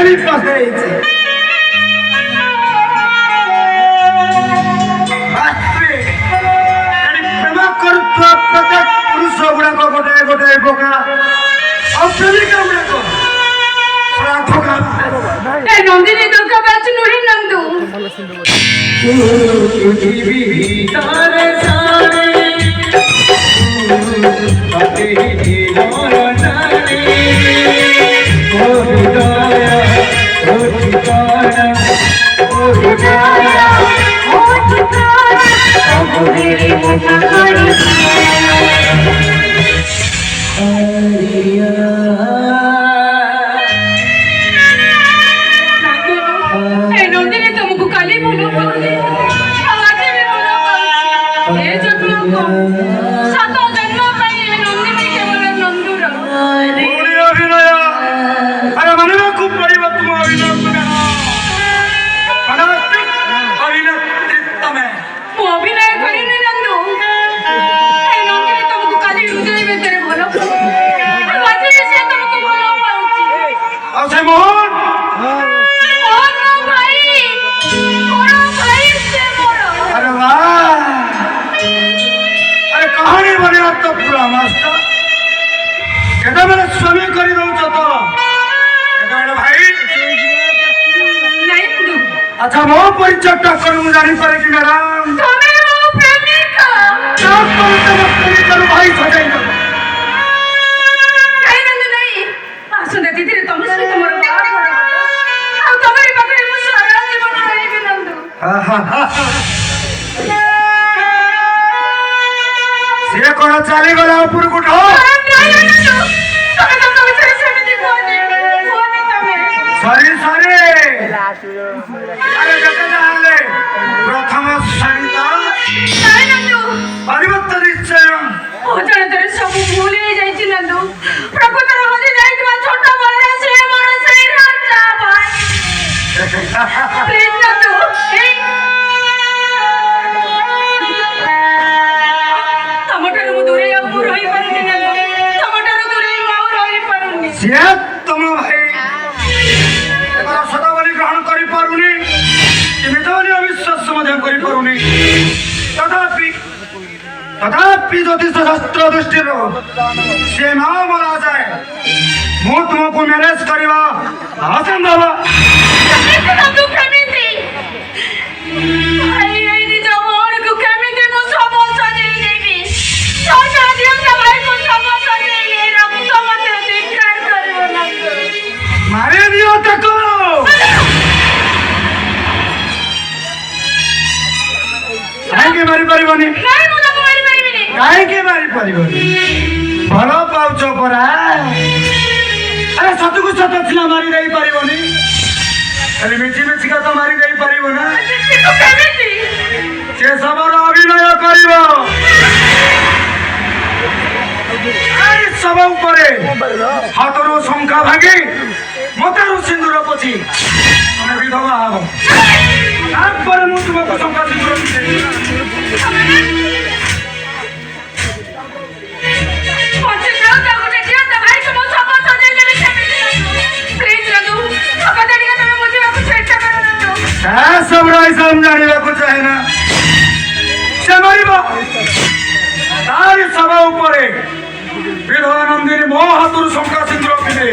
ବି ପକେଇଛି। ପ୍ରେମ କରୁଥିବା ପ୍ରତ୍ୟେକ ପୁରୁଷ ଗୁଡାକ ଗୋଟେ ଗୋଟେ ବୋକା ଆଉ ପ୍ରେମିକା ଗୁଡାକ ନନ୍ଦିନୀ ଦୁର୍ଗା ବାଚୁ ନୁହେଁ ନନ୍ଦୁ नंदिनी तुमको काली भूलो पाऊंगी आज भी भूलो पाऊंगी ये जन्म को सात जन्म पाई नंदिनी केवल नंदुर पूरी अभिनय अरे मन में खूब बड़ी बात तुम अभिनय अभिनेत्रित्व में वो अभिनय करिनी नंदू नंदिनी तुमको काली हृदय में तेरे भूलो आज भी से तुमको भूलो पाऊंगी और से मोहन अरे वाह अरे कहानी बने तो पूरा मास्टर केटा मेरे स्वामी कर दउछ तो केटा मेरे भाई नहीं तू अच्छा मो परिचय टा करू जानी पारे कि मैडम तुम्हें वो प्रेमिका सब परिचय करू भाई सजाई दो नहीं नंद नहीं आसुंदा दीदी तुम से तुम्हारा बात करो आ तुम्हारी पाखरे मु सारा जीवन रहिबी नंदू से कोन चली गला ऊपर उठो सॉरी सॉरी अरे जते जाले प्रथम संगीत परिवर्तन निश्चय ओ जण तेरे सब भूल ही जाई छी नंदू प्रकृतर होजे जाई कि छोटा बड़ा से मोर से राजा भाई प्लीज नंदू टमाटर मु दूरे अब रही पारुनी नंदू टमाटर दूरे मु रही पारुनी से तुम भाई एकर सदावली ग्रहण करि पारुनी इमितवली अविश्वास मध्य करि पारुनी तथापि ज्योतिष शास्त्र दृष्टि से न मरा जाए मु तुमको मैनेज करवा असंभव नंदू केमिति आई आई नि जवान को केमिति मु सब सजे देबी सोचा दियो भाई को सब सजे ये रक्त मत डिक्लेयर करियो नंदू मारे दियो तको काहे मारी परिबनी नहीं मु ताको मारी परिबिनी काहे मारी परिबनी भल पाउछ परा अरे सतुकु सत छिना मारी देई परिबनी अरे मिठी मिठी का तो मारी देई परिबो ना तो केमिति से सबर अभिनय करिवो आई सब ऊपरे हातरो शंका भागी मतारो सिंदूर पछि हम विधवा हबो तापर मु तुमको शंका सिंदूर पछे जाओ ता गोटे दियो ता भाई को मु सब सजे देबी केमिति प्लीज नंदू सब दियो तमे मुझे को चेष्टा करो नंदू सब रही समझाने को चाहे ना से मारिबो तारी सब ऊपरे विधवा नंदिनी मो हातुर शंका सिंदूर पिले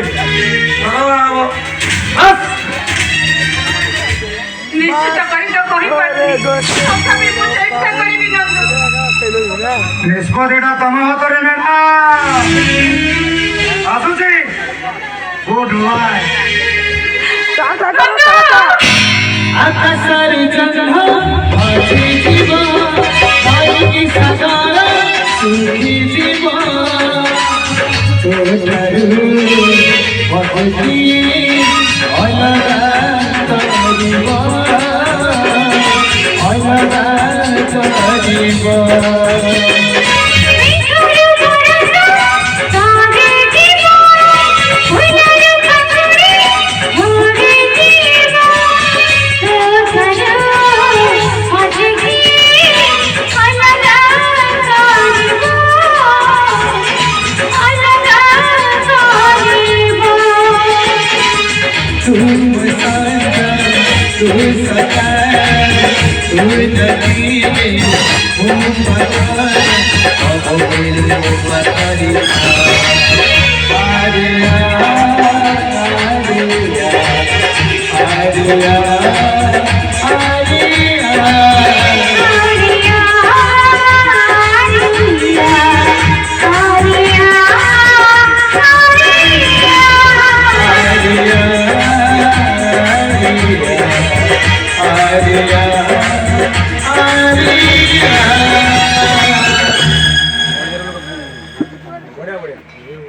बस निश्चित कहि तो कहि पारबी तथापि मु चेष्टा करिबी नंदू निष्पत्तिटा तम हातरे नेना आसुची गुड बाय आकाशर जन्म आजी जीवा आई की सगारा सुखी जीवा तोरू भक्ति अलगा तरीवा अलगा तरीवा तू सांजा तू सकाळ तू नदी में हूँ मतार अब मेरे मतारी आर्या आर्या आर्या